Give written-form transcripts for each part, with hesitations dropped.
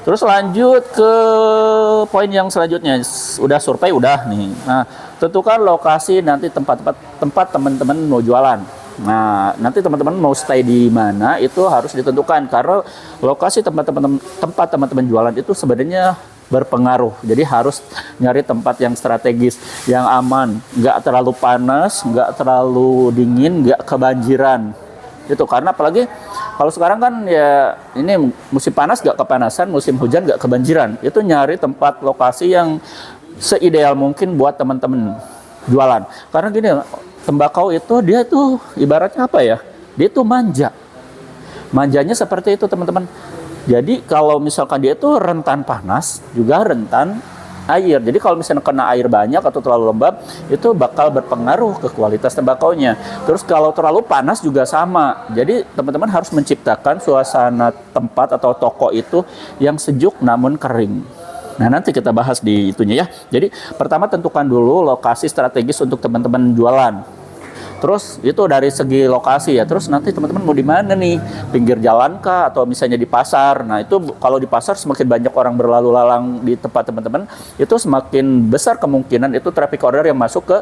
Terus lanjut ke poin yang selanjutnya. Udah survei udah nih. Nah, tentukan lokasi nanti tempat teman-teman mau jualan. Nah, nanti teman-teman mau stay di mana itu harus ditentukan karena lokasi tempat teman-teman jualan itu sebenarnya berpengaruh. Jadi harus nyari tempat yang strategis, yang aman, nggak terlalu panas, nggak terlalu dingin, nggak kebanjiran. Itu karena apalagi kalau sekarang kan ya ini musim panas nggak kepanasan, musim hujan nggak kebanjiran. Itu nyari tempat lokasi yang seideal mungkin buat teman-teman jualan. Karena gini, tembakau itu dia tuh ibaratnya apa ya? Dia tuh manja. Manjanya seperti itu teman-teman. Jadi kalau misalkan dia itu rentan panas, juga rentan air. Jadi kalau misalnya kena air banyak atau terlalu lembab, itu bakal berpengaruh ke kualitas tembakaunya. Terus kalau terlalu panas juga sama. Jadi teman-teman harus menciptakan suasana tempat atau toko itu yang sejuk namun kering. Nah, nanti kita bahas di itunya ya. Jadi pertama tentukan dulu lokasi strategis untuk teman-teman jualan. Terus itu dari segi lokasi ya. Terus nanti teman-teman mau di mana nih? Pinggir jalan kah atau misalnya di pasar? Nah, itu kalau di pasar semakin banyak orang berlalu lalang di tempat teman-teman, itu semakin besar kemungkinan itu traffic order yang masuk ke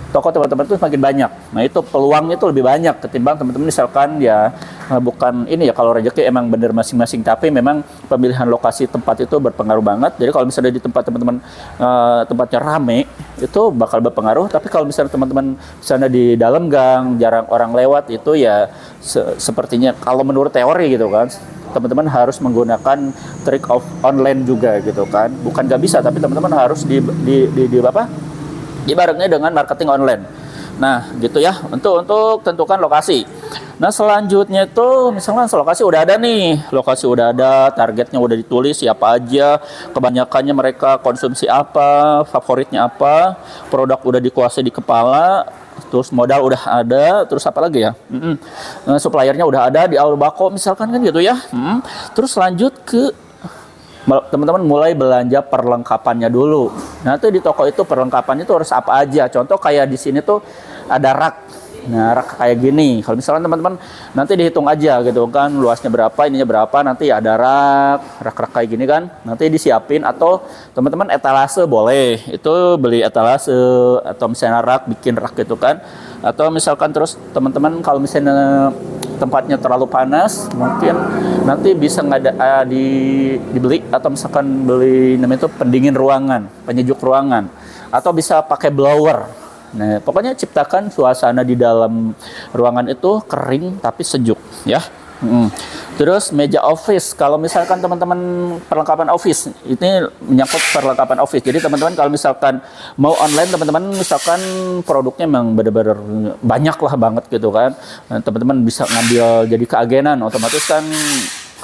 toko teman-teman itu semakin banyak. Nah, itu peluangnya itu lebih banyak ketimbang teman-teman misalkan ya bukan ini ya, kalau rezeki emang bener masing-masing, tapi memang pemilihan lokasi tempat itu berpengaruh banget. Jadi kalau misalnya di tempat teman-teman tempatnya rame itu bakal berpengaruh, tapi kalau misalnya teman-teman misalnya di dalam gang jarang orang lewat itu ya sepertinya kalau menurut teori gitu kan, teman-teman harus menggunakan trick of online juga gitu kan. Bukan gak bisa, tapi teman-teman harus di apa? Ibaratnya dengan marketing online. Nah, gitu ya, untuk tentukan lokasi. Nah, selanjutnya itu misalnya lokasi udah ada nih, lokasi udah ada, targetnya udah ditulis siapa aja, kebanyakannya mereka konsumsi apa, favoritnya apa, produk udah dikuasai di kepala, terus modal udah ada, terus apa lagi ya? Nah, suppliernya udah ada di awal bako misalkan kan gitu ya. Terus lanjut ke teman-teman mulai belanja perlengkapannya dulu. Nah, itu di toko itu perlengkapannya itu harus apa aja. Contoh kayak di sini tuh ada rak. Nah, rak kayak gini. Kalau misalnya teman-teman nanti dihitung aja gitu kan, luasnya berapa, ininya berapa, nanti ada rak kayak gini kan. Nanti disiapin atau teman-teman etalase boleh. Itu beli etalase atau misalnya rak, bikin rak gitu kan. Atau misalkan terus teman-teman kalau misalnya tempatnya terlalu panas, mungkin nanti bisa dibeli atau misalkan beli namanya itu pendingin ruangan, penyejuk ruangan, atau bisa pakai blower. Nah, pokoknya ciptakan suasana di dalam ruangan itu kering tapi sejuk ya. Terus meja office, kalau misalkan teman-teman perlengkapan office, ini menyangkut perlengkapan office. Jadi teman-teman kalau misalkan mau online, teman-teman misalkan produknya memang benar-benar banyak lah banget gitu kan. Nah, teman-teman bisa ngambil jadi keagenan, otomatis kan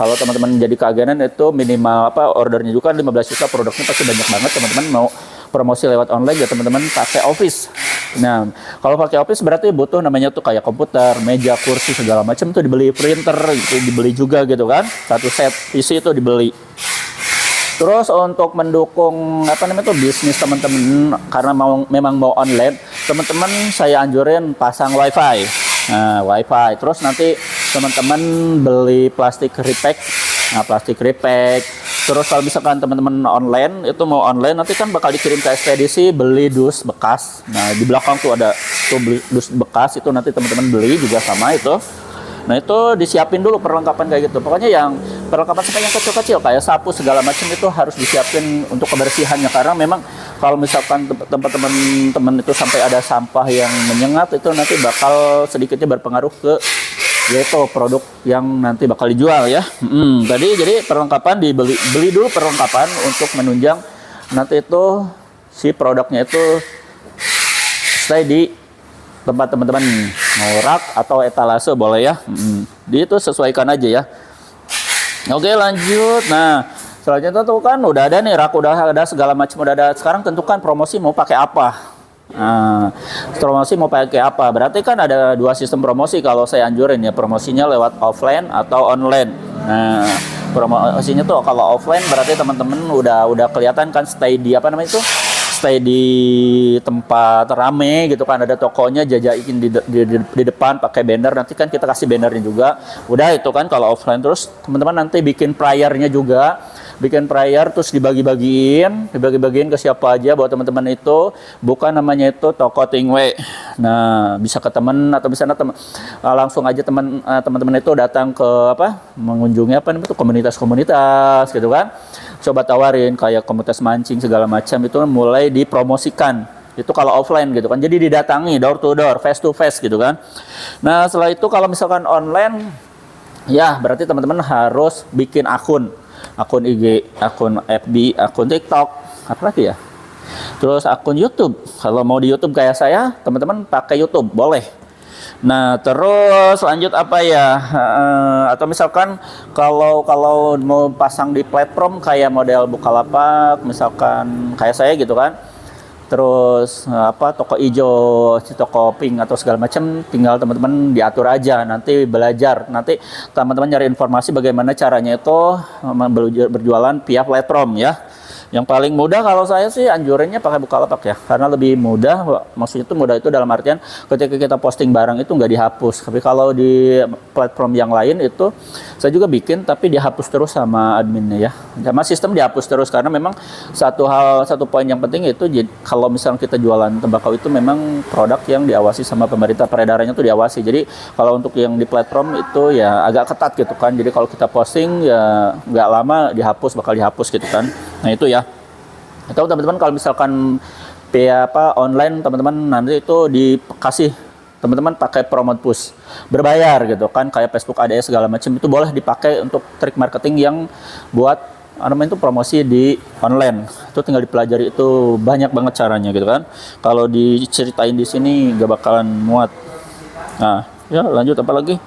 kalau teman-teman jadi keagenan itu minimal apa ordernya juga kan 15 juta, produknya pasti banyak banget. Teman-teman mau promosi lewat online ya teman-teman pakai office. Nah, kalau pakai office berarti butuh namanya tuh kayak komputer, meja, kursi segala macam tuh dibeli, printer itu dibeli juga gitu kan. Satu set PC itu dibeli. Terus untuk mendukung apa namanya tuh bisnis teman-teman karena memang mau online, teman-teman saya anjurin pasang WiFi. Nah, WiFi. Terus nanti teman-teman beli plastik repack. Nah, plastik repack. Terus kalau misalkan teman-teman online, itu mau online nanti kan bakal dikirim ke ekspedisi, beli dus bekas. Nah, di belakang tuh ada tuh beli dus bekas, itu nanti teman-teman beli juga sama itu. Nah, itu disiapin dulu perlengkapan kayak gitu. Pokoknya yang perlengkapan sampai yang kecil-kecil kayak sapu segala macam itu harus disiapin untuk kebersihannya, karena memang kalau misalkan tempat teman-teman itu sampai ada sampah yang menyengat, itu nanti bakal sedikitnya berpengaruh ke yaitu produk yang nanti bakal dijual ya. Tadi jadi perlengkapan beli dulu perlengkapan untuk menunjang nanti itu si produknya itu stay di tempat teman-teman, mau rak atau etalase boleh ya. Jadi itu sesuaikan aja ya. Oke, lanjut. Nah, selanjutnya tuh kan udah ada nih rak, udah ada segala macam udah ada. Sekarang tentukan promosi mau pakai apa. Nah, promosi mau pakai apa? Berarti kan ada dua sistem promosi kalau saya anjurin ya, promosinya lewat offline atau online. Nah, promosinya tuh kalau offline berarti teman-teman udah kelihatan kan stay di apa namanya itu? stay di tempat rame gitu kan, ada tokonya, jajakin di depan pakai banner, nanti kan kita kasih bannernya juga. Udah itu kan kalau offline. Terus teman-teman nanti bikin flyernya juga, bikin flyer terus dibagi-bagiin ke siapa aja, buat teman-teman itu bukan namanya itu toko tingwe. Nah, bisa ke teman atau bisa langsung aja teman-teman itu datang ke mengunjungi itu komunitas-komunitas gitu kan. Coba tawarin kayak komunitas mancing segala macam, itu mulai dipromosikan. Itu kalau offline gitu kan. Jadi didatangi door to door, face to face gitu kan. Nah, setelah itu kalau misalkan online ya berarti teman-teman harus bikin akun IG, akun FB, akun TikTok, apa lagi ya? Terus akun YouTube. Kalau mau di YouTube kayak saya, teman-teman pakai YouTube, boleh. Nah, terus lanjut apa ya? Atau misalkan kalau mau pasang di platform kayak model Bukalapak, misalkan kayak saya gitu kan. Terus toko hijau, toko pink atau segala macam, tinggal teman-teman diatur aja, nanti belajar, nanti teman-teman nyari informasi bagaimana caranya itu berjualan via platform ya. Yang paling mudah kalau saya sih anjurannya pakai Bukalapak ya, karena lebih mudah. Maksudnya itu mudah itu dalam artian ketika kita posting barang itu nggak dihapus. Tapi kalau di platform yang lain itu saya juga bikin tapi dihapus terus sama adminnya ya. Sama sistem dihapus terus, karena memang satu poin yang penting itu, kalau misalnya kita jualan tembakau itu memang produk yang diawasi sama pemerintah, peredarannya itu diawasi. Jadi kalau untuk yang di platform itu ya agak ketat gitu kan. Jadi kalau kita posting ya nggak lama bakal dihapus gitu kan. Nah itu ya. Atau teman-teman kalau misalkan online, teman-teman nanti itu dikasih teman-teman pakai promote push berbayar gitu kan, kayak Facebook ADS segala macam, itu boleh dipakai untuk trik marketing yang buat itu promosi di online. Itu tinggal dipelajari, itu banyak banget caranya gitu kan. Kalau diceritain di sini gak bakalan muat. Nah, ya lanjut apa lagi?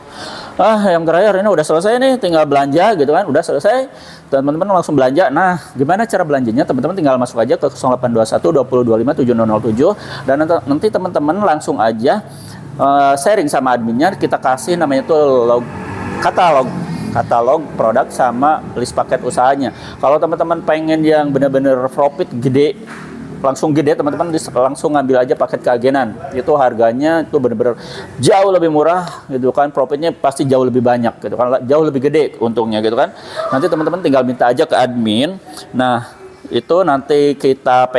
Yang terakhir ini udah selesai nih, tinggal belanja gitu kan, udah selesai. Teman-teman langsung belanja. Nah, gimana cara belanjanya? Teman-teman tinggal masuk aja ke 0821 2025 7007 dan nanti teman-teman langsung aja sharing sama adminnya, kita kasih namanya itu katalog produk sama list paket usahanya. Kalau teman-teman pengen yang benar-benar profit gede, langsung gede, teman-teman langsung ngambil aja paket keagenan. Itu harganya itu benar-benar jauh lebih murah gitu kan, profitnya pasti jauh lebih banyak gitu kan, jauh lebih gede untungnya gitu kan. Nanti teman-teman tinggal minta aja ke admin. Nah, itu nanti kita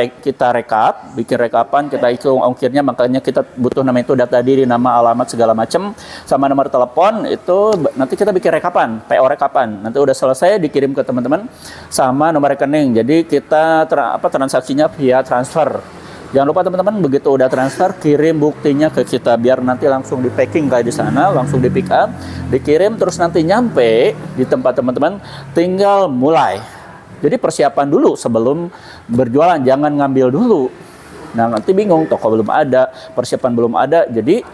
rekap, bikin rekapan, kita hitung ongkirnya, makanya kita butuh namanya itu data diri, nama, alamat segala macam sama nomor telepon. Itu nanti kita bikin rekapan, PO rekapan. Nanti udah selesai dikirim ke teman-teman sama nomor rekening. Jadi kita transaksinya via transfer. Jangan lupa teman-teman, begitu udah transfer kirim buktinya ke kita, biar nanti langsung di packing kayak di sana, langsung di pick up, dikirim, terus nanti nyampe di tempat teman-teman tinggal mulai. Jadi persiapan dulu sebelum berjualan, jangan ngambil dulu. Nah, nanti bingung, toko belum ada, persiapan belum ada, jadi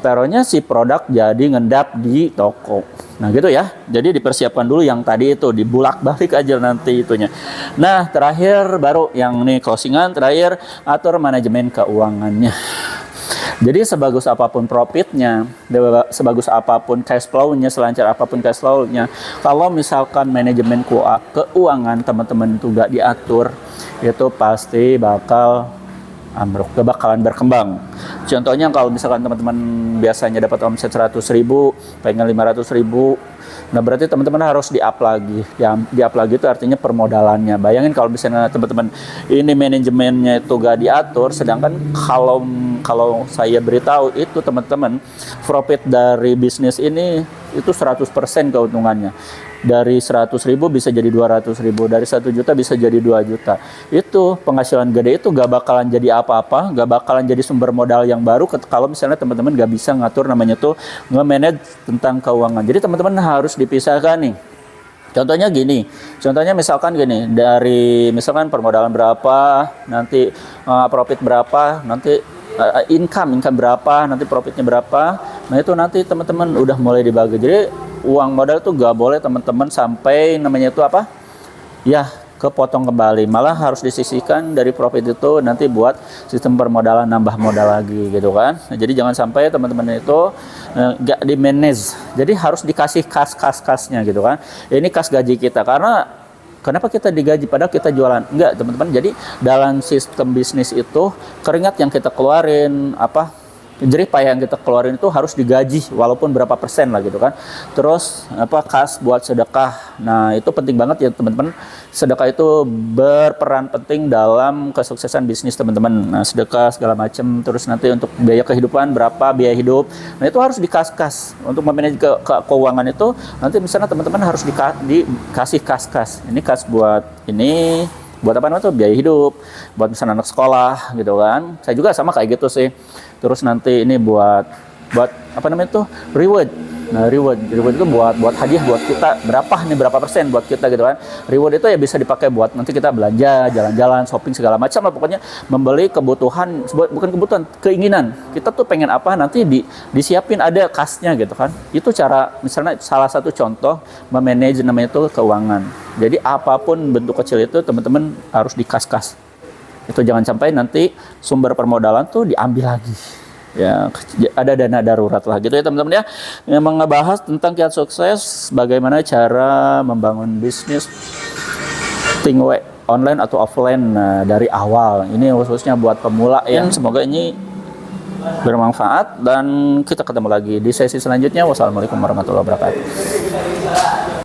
taruhnya si produk jadi ngendap di toko. Nah gitu ya, jadi dipersiapkan dulu yang tadi itu, dibulak-balik aja nanti itunya. Nah terakhir baru yang nih closingan, terakhir atur manajemen keuangannya. Jadi sebagus apapun profitnya, sebagus apapun cash flow-nya, selancar apapun cash flow-nya, kalau misalkan manajemen keuangan teman-teman itu gak diatur, itu pasti bakal ambruk, gak bakalan berkembang. Contohnya kalau misalkan teman-teman biasanya dapat omset 100.000, pengen 500.000, nah berarti teman-teman harus di-up lagi. Di-up lagi itu artinya permodalannya. Bayangin kalau misalnya teman-teman ini manajemennya itu gak diatur, sedangkan kalau saya beritahu itu teman-teman, profit dari bisnis ini itu 100% keuntungannya. Dari 100.000 bisa jadi 200.000, dari 1 juta bisa jadi 2 juta. Itu penghasilan gede itu gak bakalan jadi apa-apa, gak bakalan jadi sumber modal yang baru kalau misalnya teman-teman gak bisa ngatur namanya tuh nge-manage tentang keuangan. Jadi teman-teman harus dipisahkan nih. Contohnya gini, misalkan gini, dari misalkan permodalan berapa, nanti profit berapa, nanti income berapa, nanti profitnya berapa. Nah itu nanti teman-teman udah mulai dibagi. Jadi uang modal tuh gak boleh teman-teman sampai namanya itu apa ya kepotong kembali, malah harus disisihkan dari profit itu nanti buat sistem permodalan, nambah modal lagi gitu kan. Nah, jadi jangan sampai teman-teman itu gak di manage, jadi harus dikasih kasnya gitu kan. Ini kas gaji kita, karena Kenapa kita digaji padahal kita jualan? Enggak, teman-teman. Jadi dalam sistem bisnis itu keringat yang kita keluarin, jerih payah yang kita keluarin itu harus digaji walaupun berapa persen lah gitu kan. Terus kas buat sedekah. Nah, itu penting banget ya teman-teman. Sedekah itu berperan penting dalam kesuksesan bisnis teman-teman. Nah, sedekah segala macam, terus nanti untuk biaya kehidupan berapa biaya hidup. Nah, itu harus dikas-kas. Untuk memanage keuangan itu nanti misalnya teman-teman harus dikasih kas-kas. Ini kas buat ini, buat apa namanya tuh, biaya hidup, buat misalnya anak sekolah gitu kan. Saya juga sama kayak gitu sih. Terus nanti ini buat apa namanya tuh, reward. Nah, reward itu buat hadiah buat kita, berapa persen buat kita gitu kan. Reward itu ya bisa dipakai buat nanti kita belanja, jalan-jalan, shopping segala macam lah, pokoknya membeli kebutuhan, bukan kebutuhan, keinginan. Kita tuh pengen apa nanti disiapin, ada kasnya gitu kan. Itu cara, misalnya salah satu contoh memanage namanya itu keuangan. Jadi apapun bentuk kecil itu teman-teman harus dikas-kas. Itu jangan sampai nanti sumber permodalan tuh diambil lagi. Ya, ada dana darurat lah gitu ya teman-teman ya. Memang ngebahas tentang kiat sukses, bagaimana cara membangun bisnis online atau offline dari awal. Ini khususnya buat pemula ya. Semoga ini bermanfaat dan kita ketemu lagi di sesi selanjutnya. Wassalamualaikum warahmatullahi wabarakatuh.